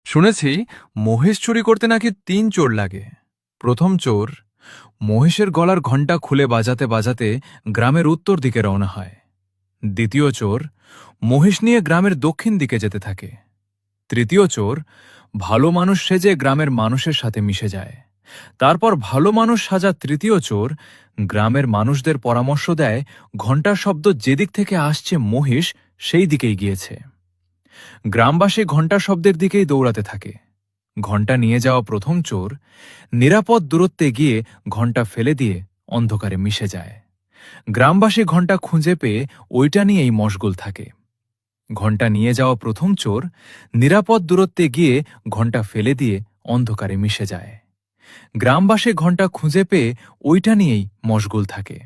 শুনেছি মহেশ চুরি করতে নাকি ৩ চোর লাগে। প্রথম চোর মহেশের গলার ঘণ্টা খুলে বাজাতে বাজাতে গ্রামের উত্তর দিকে রওনা হয়। দ্বিতীয় চোর মহেশ নিয়ে গ্রামের দক্ষিণ দিকে যেতে থাকে। তৃতীয় চোর ভালো মানুষ সেজে গ্রামের মানুষের সাথে মিশে যায়। তারপর ভালো মানুষ সাজা তৃতীয় চোর গ্রামের মানুষদের পরামর্শ দেয় ঘণ্টার শব্দ যেদিক থেকে আসছে মহেশ সেই দিকেই গিয়েছে। গ্রামবাসী ঘণ্টা শব্দের দিকেই দৌড়াতে থাকে। ঘণ্টা নিয়ে যাওয়া প্রথম চোর নিরাপদ দূরত্বে গিয়ে ঘণ্টা ফেলে দিয়ে অন্ধকারে মিশে যায়। গ্রামবাসী ঘণ্টা খুঁজে পেয়ে ওইটা নিয়েই মশগুল থাকে। ঘণ্টা নিয়ে যাওয়া প্রথম চোর নিরাপদ দূরত্বে গিয়ে ঘণ্টা ফেলে দিয়ে অন্ধকারে মিশে যায়। গ্রামবাসী ঘণ্টা খুঁজে পেয়ে ওইটা নিয়েই মশগুল থাকে।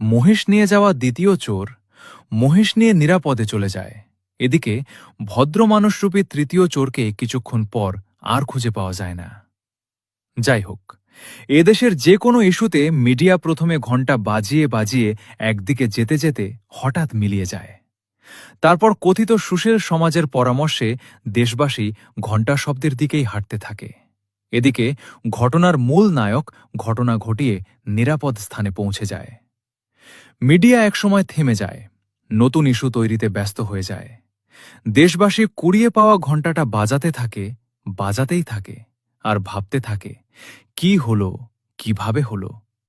মহেশ নিয়ে যাওয়া দ্বিতীয় চোর মহেশ নিয়ে নিরাপদে চলে যায়। এদিকে ভদ্র মানুষরূপী তৃতীয় চোরকে কিছুক্ষণ পর আর খুঁজে পাওয়া যায় না। যাই হোক, এদেশের যে কোনো ইস্যুতে মিডিয়া প্রথমে ঘণ্টা বাজিয়ে বাজিয়ে একদিকে যেতে যেতে হঠাৎ মিলিয়ে যায়। তারপর কথিত সুশীল সমাজের পরামর্শে দেশবাসী ঘণ্টা শব্দের দিকেই হাঁটতে থাকে। এদিকে ঘটনার মূল নায়ক ঘটনা ঘটিয়ে নিরাপদ স্থানে পৌঁছে যায়। মিডিয়া একসময় থেমে যায়, নতুন ইস্যু তৈরিতে ব্যস্ত হয়ে যায়। দেশবাসী কুড়িয়ে পাওয়া ঘণ্টাটা বাজাতে থাকে, বাজাতেই থাকে আর ভাবতে থাকে কি হলো, কিভাবে হলো।